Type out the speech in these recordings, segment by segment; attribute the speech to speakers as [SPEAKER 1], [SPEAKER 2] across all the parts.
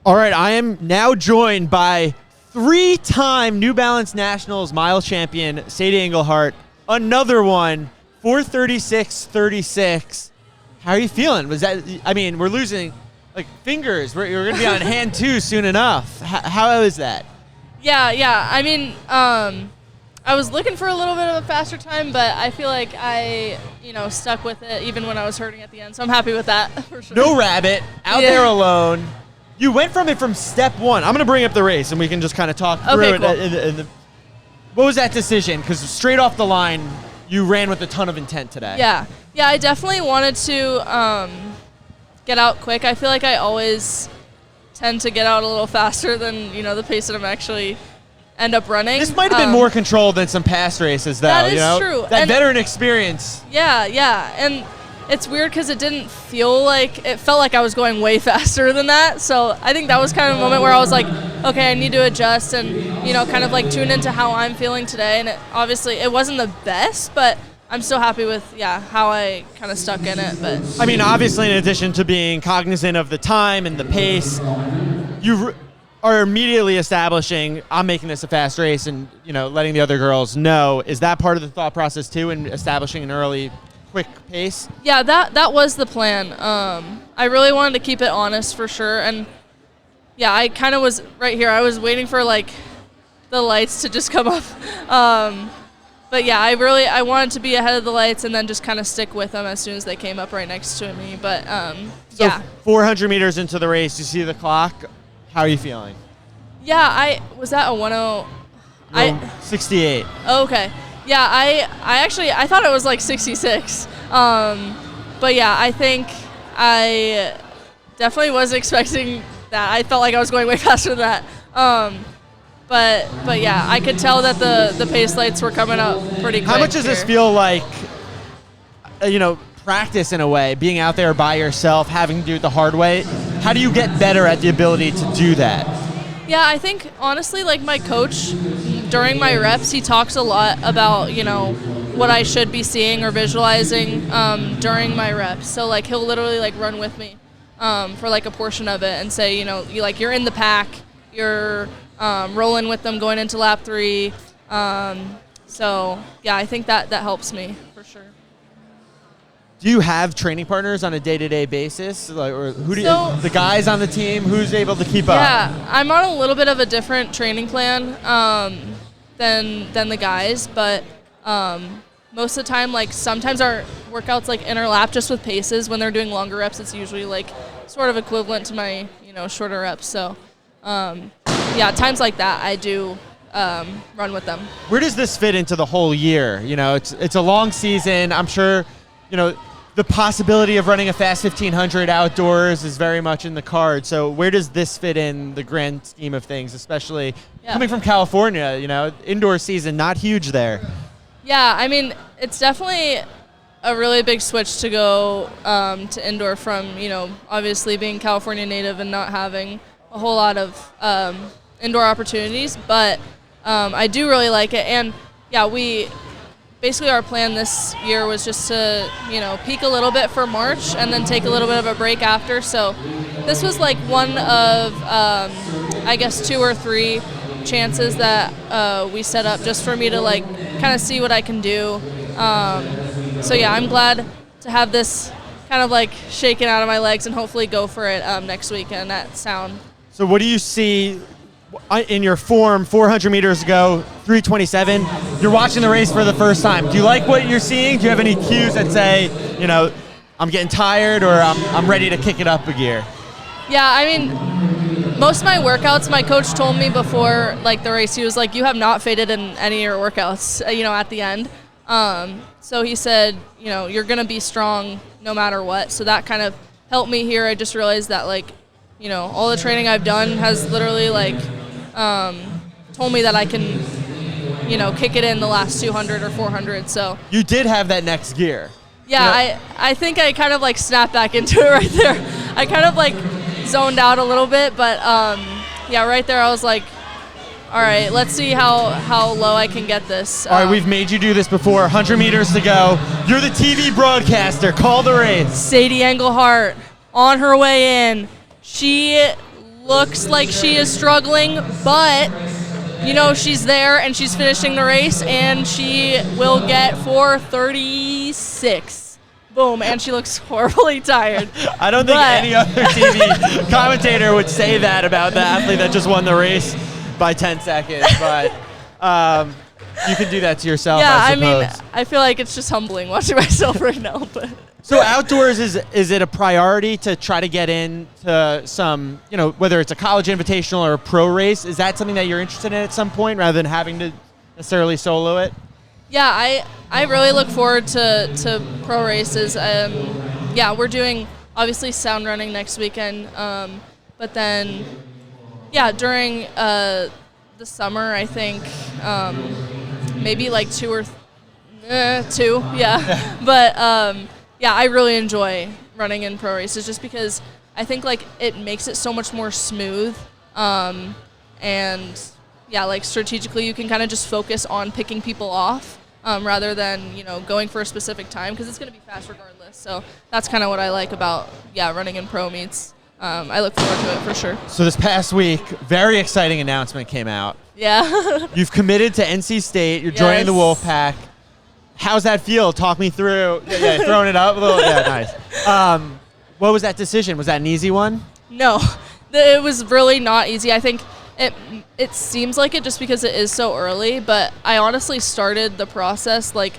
[SPEAKER 1] All right, I am now joined by 3-time New Balance Nationals mile champion Sadie Engelhardt. Another one, 4:36.36. How are you feeling? Was that? I mean, we're losing like fingers. You're going to be on hand 2 soon enough. How is that?
[SPEAKER 2] Yeah. I mean, I was looking for a little bit of a faster time, but I feel like I, stuck with it even when I was hurting at the end. So I'm happy with that for sure.
[SPEAKER 1] No rabbit, out there alone. You went from step 1. I'm going to bring up the race, and we can just kind of talk through it.
[SPEAKER 2] Cool.
[SPEAKER 1] What was that decision? Because straight off the line, you ran with a ton of intent today.
[SPEAKER 2] Yeah, I definitely wanted to get out quick. I feel like I always tend to get out a little faster than, the pace that I'm actually end up running.
[SPEAKER 1] This might have been more controlled than some past races, though.
[SPEAKER 2] That is true.
[SPEAKER 1] That veteran experience.
[SPEAKER 2] Yeah. And it's weird because it didn't feel like, it felt like I was going way faster than that. So I think that was kind of a moment where I was like, okay, I need to adjust and, kind of like tune into how I'm feeling today. And obviously it wasn't the best, but I'm still happy with, how I kind of stuck in it. But
[SPEAKER 1] I mean, obviously in addition to being cognizant of the time and the pace, you are immediately establishing, I'm making this a fast race and, letting the other girls know. Is that part of the thought process too, in establishing an early quick pace?
[SPEAKER 2] Yeah, that was the plan. I really wanted to keep it honest for sure, and I kind of was right here. I was waiting for like the lights to just come up, but I wanted to be ahead of the lights and then just kind of stick with them as soon as they came up right next to me. But
[SPEAKER 1] so 400 meters into the race, you see the clock. How are you feeling?
[SPEAKER 2] Yeah, I was at a 10.
[SPEAKER 1] 68.
[SPEAKER 2] Okay. Yeah, I thought it was like 66. But I think I definitely wasn't expecting that. I felt like I was going way faster than that. But I could tell that the pace lights were coming up pretty quick.
[SPEAKER 1] How much does this feel like, practice in a way, being out there by yourself, having to do it the hard way? How do you get better at the ability to do that?
[SPEAKER 2] Yeah, I think honestly, like my coach during my reps, he talks a lot about, what I should be seeing or visualizing during my reps. So like he'll literally like run with me for like a portion of it and say, you're in the pack, you're rolling with them going into lap 3. So I think that helps me for sure.
[SPEAKER 1] Do you have training partners on a day-to-day basis? Or who the guys on the team, who's able to keep up?
[SPEAKER 2] Yeah, I'm on a little bit of a different training plan than the guys, but most of the time, like sometimes our workouts like interlap just with paces. When they're doing longer reps, it's usually like sort of equivalent to my, shorter reps. So times like that, I do run with them.
[SPEAKER 1] Where does this fit into the whole year? It's a long season. I'm sure, the possibility of running a fast 1500 outdoors is very much in the card. So where does this fit in the grand scheme of things, especially coming from California, indoor season, not huge there?
[SPEAKER 2] Yeah, I mean, it's definitely a really big switch to go to indoor from, obviously being California native and not having a whole lot of indoor opportunities. But I do really like it. And, basically our plan this year was just to, peak a little bit for March and then take a little bit of a break after. So this was like one of, 2 or 3 chances that we set up just for me to like kind of see what I can do. I'm glad to have this kind of like shaken out of my legs and hopefully go for it next weekend at Sound.
[SPEAKER 1] So what do you see in your form 400 meters ago, 3:27? You're watching the race for the first time. Do you like what you're seeing? Do you have any cues that say, I'm getting tired or I'm ready to kick it up a gear?
[SPEAKER 2] Yeah, I mean, most of my workouts, my coach told me before like the race, he was like, you have not faded in any of your workouts, at the end. So he said, you're going to be strong no matter what. So that kind of helped me here. I just realized that like, all the training I've done has literally like told me that I can, kick it in the last 200 or 400. So
[SPEAKER 1] you did have that next gear.
[SPEAKER 2] Yeah, I think I kind of like snapped back into it right there. I kind of like zoned out a little bit, but right there I was like, all right, let's see how low I can get this.
[SPEAKER 1] All right, we've made you do this before. 100 meters to go. You're the TV broadcaster. Call the race.
[SPEAKER 2] Sadie Engelhardt on her way in. She looks like she is struggling, but she's there and she's finishing the race, and she will get 4:36. Boom, and she looks horribly tired.
[SPEAKER 1] I don't think any other TV commentator would say that about the athlete that just won the race by 10 seconds, but you can do that to yourself,
[SPEAKER 2] yeah,
[SPEAKER 1] I suppose.
[SPEAKER 2] I feel like it's just humbling watching myself right now. But
[SPEAKER 1] So outdoors, is it a priority to try to get into some, whether it's a college invitational or a pro race? Is that something that you're interested in at some point rather than having to necessarily solo it?
[SPEAKER 2] Yeah, I really look forward to pro races. We're doing, obviously, sound running next weekend. But then, during the summer, I think maybe like two, yeah. But, I really enjoy running in pro races just because I think, like, it makes it so much more smooth. Strategically, you can kind of just focus on picking people off. Rather than, going for a specific time, because it's going to be fast regardless. So that's kind of what I like about, running in pro meets. I look forward to it for sure.
[SPEAKER 1] So this past week, very exciting announcement came out.
[SPEAKER 2] Yeah.
[SPEAKER 1] You've committed to NC State. You're joining the Wolfpack. How's that feel? Talk me through. Yeah, throwing it up a little. Yeah, nice. What was that decision? Was that an easy one?
[SPEAKER 2] No, it was really not easy. I think it seems like it just because it is so early, but I honestly started the process like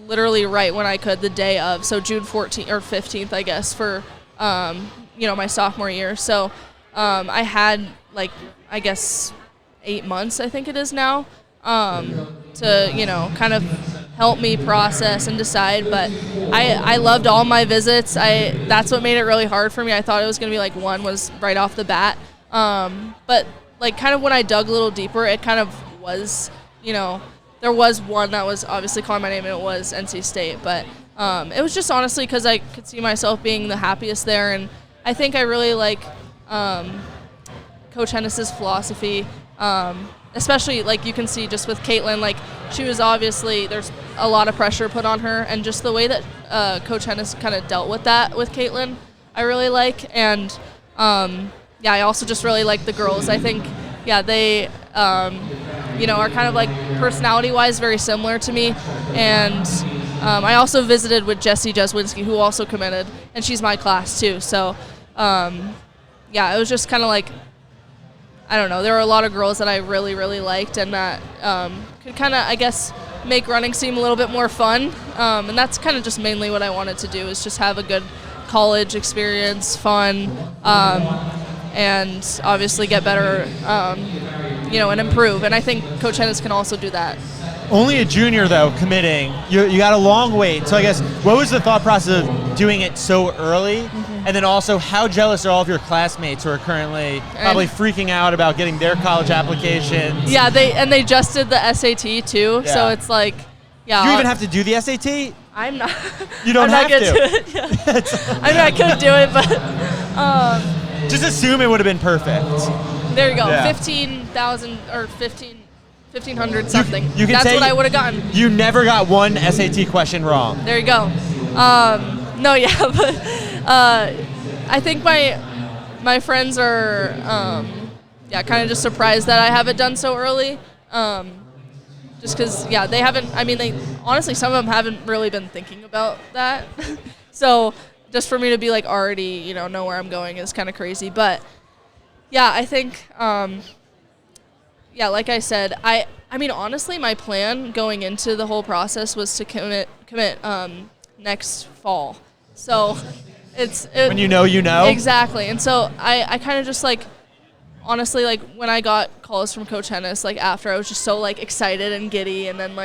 [SPEAKER 2] literally right when I could, the day of, so June 14th or 15th, I guess, for my sophomore year. So I had 8 months, I think it is now, to kind of help me process and decide. But I loved all my visits. That's what made it really hard for me. I thought it was going to be one was right off the bat, but kind of when I dug a little deeper, it kind of was, there was one that was obviously calling my name, and it was NC State. But it was just honestly because I could see myself being the happiest there, and I think I really like Coach Hennis's philosophy, especially you can see just with Caitlin, she was obviously, there's a lot of pressure put on her, and just the way that Coach Hennis kind of dealt with that with Caitlin, I really like. And I also just really like the girls. I think, they, are kind of personality-wise very similar to me. And I also visited with Jessie Jeswinski, who also committed, and she's my class too. So, it was just kind of I don't know, there were a lot of girls that I really, really liked, and that could kind of, I guess, make running seem a little bit more fun. And that's kind of just mainly what I wanted to do, is just have a good college experience, fun, and obviously get better, and improve. And I think Coach Hennis can also do that.
[SPEAKER 1] Only a junior, though, committing. You got a long wait. So I guess, what was the thought process of doing it so early? Mm-hmm. And then also, how jealous are all of your classmates who are currently probably freaking out about getting their college applications?
[SPEAKER 2] Yeah, they just did the SAT, too. Yeah. So it's
[SPEAKER 1] Do you even have to do the SAT?
[SPEAKER 2] I'm not.
[SPEAKER 1] You don't have to.
[SPEAKER 2] Do it. Yeah. I'm not going to do it, but...
[SPEAKER 1] just assume it would have been perfect.
[SPEAKER 2] There you go.
[SPEAKER 1] Yeah.
[SPEAKER 2] 15,000 or 1,500 something.
[SPEAKER 1] You can
[SPEAKER 2] That's
[SPEAKER 1] say
[SPEAKER 2] what I would have gotten.
[SPEAKER 1] You never got one SAT question wrong.
[SPEAKER 2] There you go. But I think my friends are kind of just surprised that I have it done so early. Just because they haven't. I mean, honestly, some of them haven't really been thinking about that. So just for me to be already know where I'm going is kind of crazy. But I think like I said, I mean, honestly, my plan going into the whole process was to commit next fall. So when
[SPEAKER 1] you know.
[SPEAKER 2] Exactly. And so I kind of just honestly, when I got calls from Coach Hennis, after, I was just so excited and giddy, and then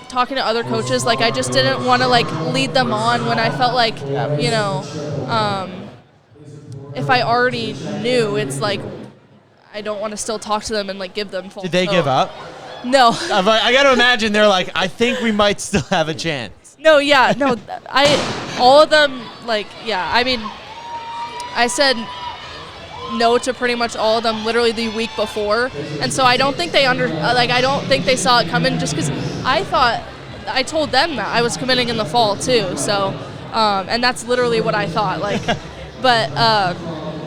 [SPEAKER 2] talking to other coaches, I just didn't want to lead them on when I felt if I already knew, it's I don't want to still talk to them and give them false.
[SPEAKER 1] Did they give up?
[SPEAKER 2] No.
[SPEAKER 1] I got to imagine they're I think we might still have a chance.
[SPEAKER 2] No, no, all of them, I mean, I said no to pretty much all of them literally the week before, and so I don't think they I don't think they saw it coming, just because I told them that I was committing in the fall too, so, and that's literally what I thought, but,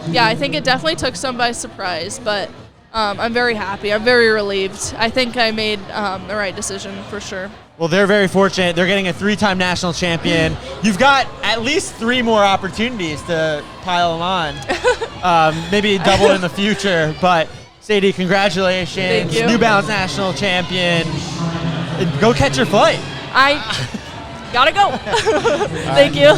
[SPEAKER 2] yeah, I think it definitely took some by surprise, but I'm very happy. I'm very relieved. I think I made the right decision for sure.
[SPEAKER 1] Well, they're very fortunate. They're getting a 3-time national champion. You've got at least 3 more opportunities to pile them on. Maybe double in the future. But Sadie, congratulations.
[SPEAKER 2] Thank you.
[SPEAKER 1] New Balance national champion. Go catch your flight.
[SPEAKER 2] I gotta go. Thank you.